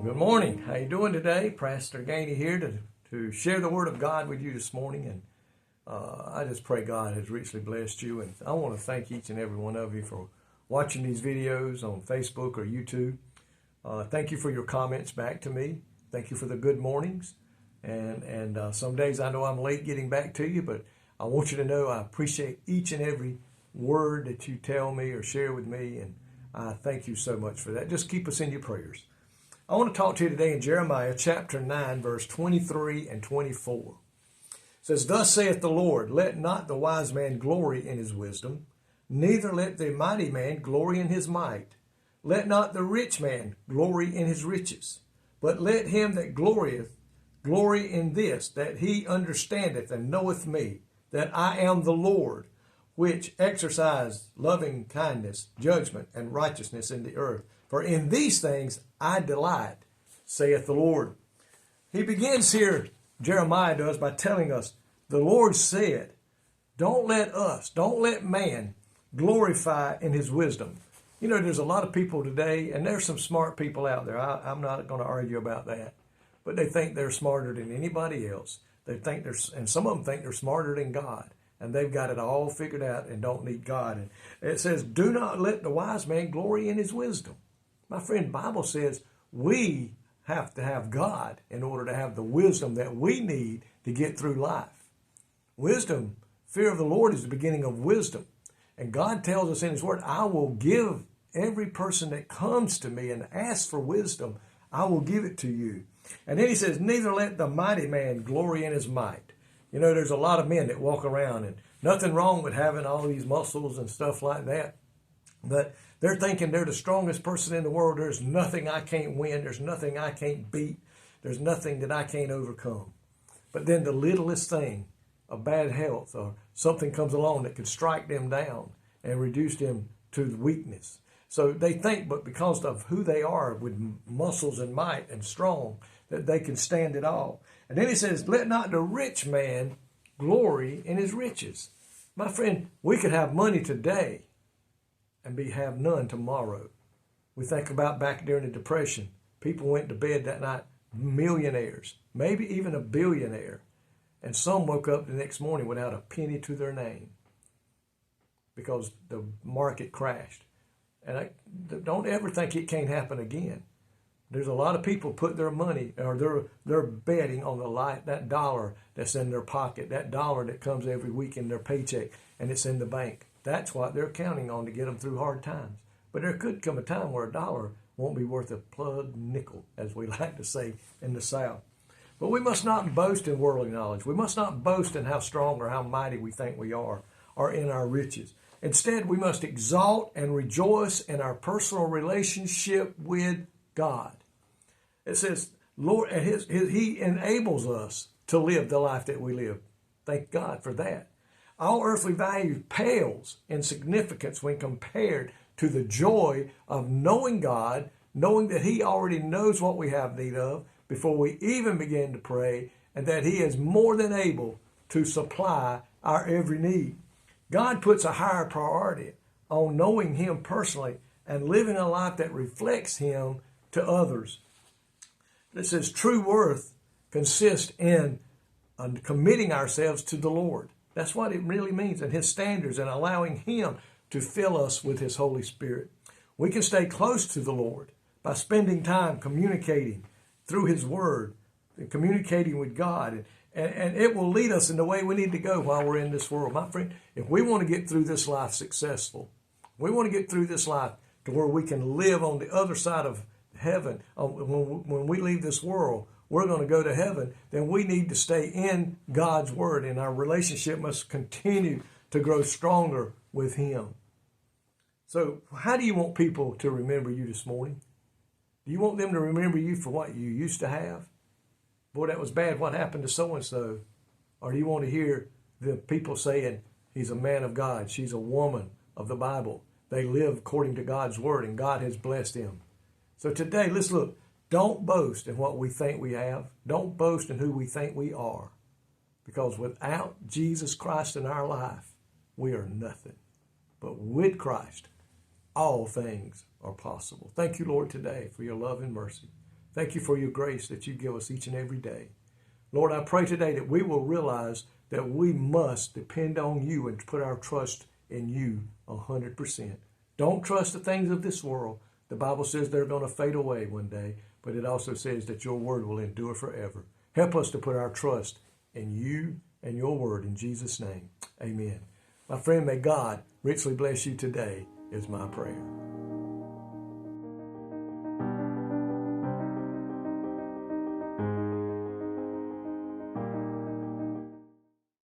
Good morning. How you doing today? Pastor Gainey here to share the Word of God with you this morning. And I just pray God has richly blessed you. And I want to thank each and every one of you for watching these videos on Facebook or YouTube. Thank you for your comments back to me. Thank you for the good mornings. And some days I know I'm late getting back to you, but I want you to know I appreciate each and every word that you tell me or share with me. And I thank you so much for that. Just keep us in your prayers. I want to talk to you today in Jeremiah chapter 9, verse 23 and 24. It says, "Thus saith the Lord, let not the wise man glory in his wisdom, neither let the mighty man glory in his might. Let not the rich man glory in his riches, but let him that glorieth glory in this, that he understandeth and knoweth me, that I am the Lord, which exercise loving kindness, judgment, and righteousness in the earth. For in these things I delight, saith the Lord." He begins here, Jeremiah does, by telling us, the Lord said, don't let man glorify in his wisdom. You know, there's a lot of people today, and there's some smart people out there. I'm not going to argue about that. But they think they're smarter than anybody else. And some of them think they're smarter than God. And they've got it all figured out and don't need God. And it says, do not let the wise man glory in his wisdom. My friend, the Bible says we have to have God in order to have the wisdom that we need to get through life. Wisdom, fear of the Lord is the beginning of wisdom. And God tells us in his word, I will give every person that comes to me and asks for wisdom, I will give it to you. And then he says, neither let the mighty man glory in his might. You know, there's a lot of men that walk around, and nothing wrong with having all these muscles and stuff like that. But they're thinking they're the strongest person in the world. There's nothing I can't win. There's nothing I can't beat. There's nothing that I can't overcome. But then the littlest thing of bad health or something comes along that could strike them down and reduce them to weakness. So they think, but because of who they are with muscles and might and strong, that they can stand it all. And then he says, let not the rich man glory in his riches. My friend, we could have money today and have none tomorrow. We think about back during the Depression. People went to bed that night, millionaires, maybe even a billionaire. And some woke up the next morning without a penny to their name because the market crashed. And don't ever think it can't happen again. There's a lot of people put their money, or they're betting on that dollar that's in their pocket, that dollar that comes every week in their paycheck, and it's in the bank. That's what they're counting on to get them through hard times. But there could come a time where a dollar won't be worth a plug nickel, as we like to say in the South. But we must not boast in worldly knowledge. We must not boast in how strong or how mighty we think we are, or in our riches. Instead, we must exalt and rejoice in our personal relationship with God. It says, Lord, he enables us to live the life that we live. Thank God for that. All earthly value pales in significance when compared to the joy of knowing God, knowing that he already knows what we have need of before we even begin to pray, and that he is more than able to supply our every need. God puts a higher priority on knowing him personally and living a life that reflects him to others. It says true worth consists in committing ourselves to the Lord. That's what it really means, and his standards, and allowing him to fill us with his Holy Spirit. We can stay close to the Lord by spending time communicating through his word and communicating with God. And it will lead us in the way we need to go while we're in this world. My friend, if we want to get through this life successful, we want to get through this life to where we can live on the other side of heaven. When we leave this world, we're going to go to heaven. Then we need to stay in God's word, and our relationship must continue to grow stronger with him. So how do you want people to remember you this morning? Do you want them to remember you for what you used to have? Boy, that was bad. What happened to so-and-so? Or do you want to hear the people saying, he's a man of God, she's a woman of the Bible. They live according to God's word, and God has blessed them. So today, let's look. Don't boast in what we think we have. Don't boast in who we think we are. Because without Jesus Christ in our life, we are nothing. But with Christ, all things are possible. Thank you, Lord, today for your love and mercy. Thank you for your grace that you give us each and every day. Lord, I pray today that we will realize that we must depend on you and put our trust in you 100%. Don't trust the things of this world. The Bible says they're going to fade away one day, but it also says that your word will endure forever. Help us to put our trust in you and your word in Jesus' name. Amen. My friend, may God richly bless you today is my prayer.